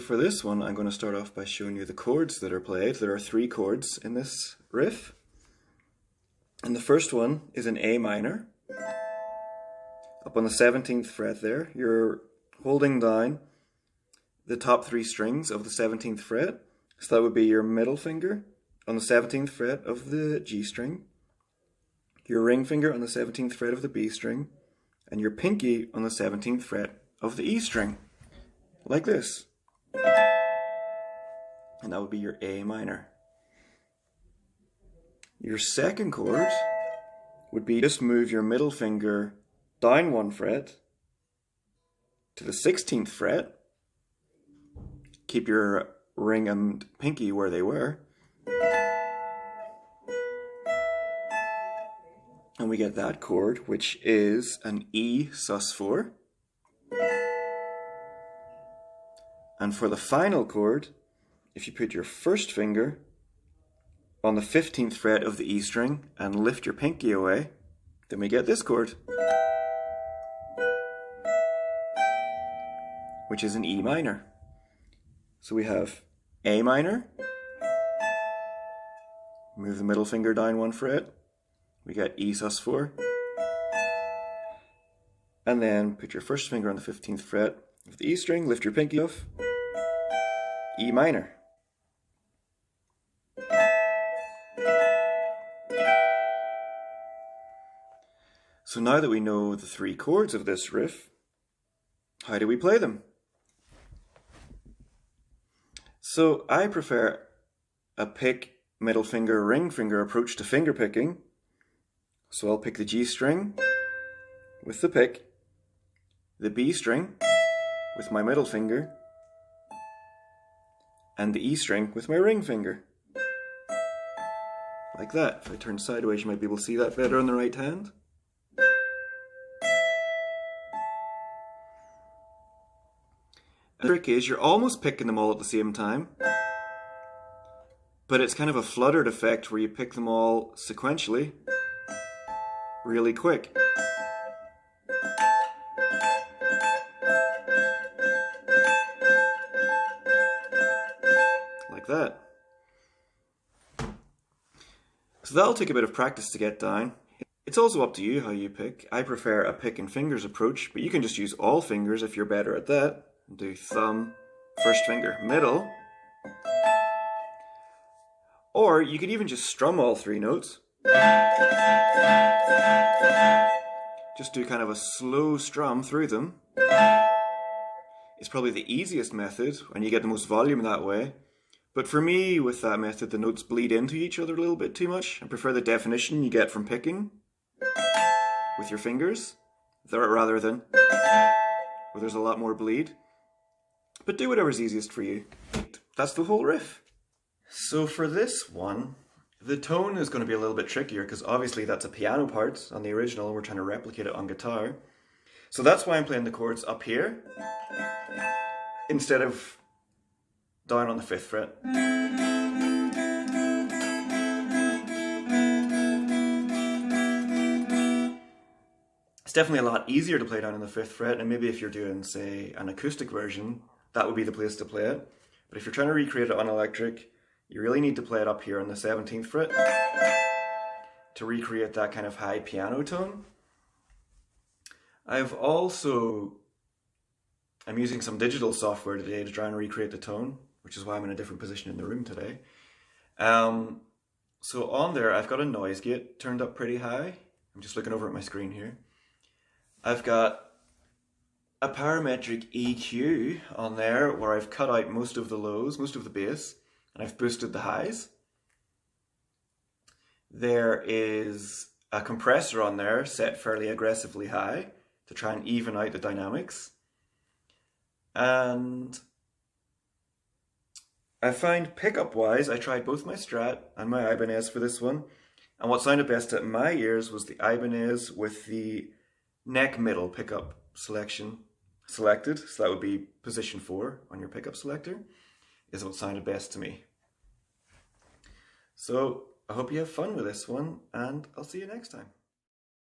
So for this one, I'm going to start off by showing you the chords that are played. There are 3 chords in this riff. And the first one is an A minor. Up on the 17th fret there, you're holding down the top 3 strings of the 17th fret. So that would be your middle finger on the 17th fret of the G string, your ring finger on the 17th fret of the B string, and your pinky on the 17th fret of the E string. Like this. And that would be your A minor. Your second chord would be just move your middle finger down 1 fret to the 16th fret. Keep your ring and pinky where they were. And we get that chord, which is an E sus4. And for the final chord, if you put your first finger on the 15th fret of the E string and lift your pinky away, then we get this chord, which is an E minor. So we have A minor, move the middle finger down 1 fret, we get E sus4, and then put your first finger on the 15th fret of the E string, lift your pinky off, E minor. So now that we know the 3 chords of this riff, how do we play them? So I prefer a pick, middle finger, ring finger approach to finger picking. So I'll pick the G string with the pick, the B string with my middle finger, and the E string with my ring finger. Like that. If I turn sideways, you might be able to see that better on the right hand. The trick is you're almost picking them all at the same time, but it's kind of a fluttered effect where you pick them all sequentially really quick. Like that. So that'll take a bit of practice to get down. It's also up to you how you pick. I prefer a pick and fingers approach, but you can just use all fingers if you're better at that. Do thumb, first finger, middle. Or you could even just strum all 3 notes. Just do kind of a slow strum through them. It's probably the easiest method and you get the most volume that way. But for me, with that method, the notes bleed into each other a little bit too much. I prefer the definition you get from picking with your fingers, rather than where there's a lot more bleed. But do whatever's easiest for you. That's the whole riff. So for this one, the tone is going to be a little bit trickier because obviously that's a piano part on the original and we're trying to replicate it on guitar. So that's why I'm playing the chords up here instead of down on the 5th fret. It's definitely a lot easier to play down on the 5th fret, and maybe if you're doing, say, an acoustic version, that would be the place to play it. But if you're trying to recreate it on electric, you really need to play it up here on the 17th fret to recreate that kind of high piano tone. I'm using some digital software today to try and recreate the tone, which is why I'm in a different position in the room today. So on there, I've got a noise gate turned up pretty high. I'm just looking over at my screen here. I've got a parametric EQ on there where I've cut out most of the lows, most of the bass, and I've boosted the highs. There is a compressor on there set fairly aggressively high to try and even out the dynamics. And I find pickup wise, I tried both my Strat and my Ibanez for this one. And what sounded best at my ears was the Ibanez with the neck middle pickup selected. So that would be position 4 on your pickup selector, is what sounded best to me. So I hope you have fun with this one, and I'll see you next time.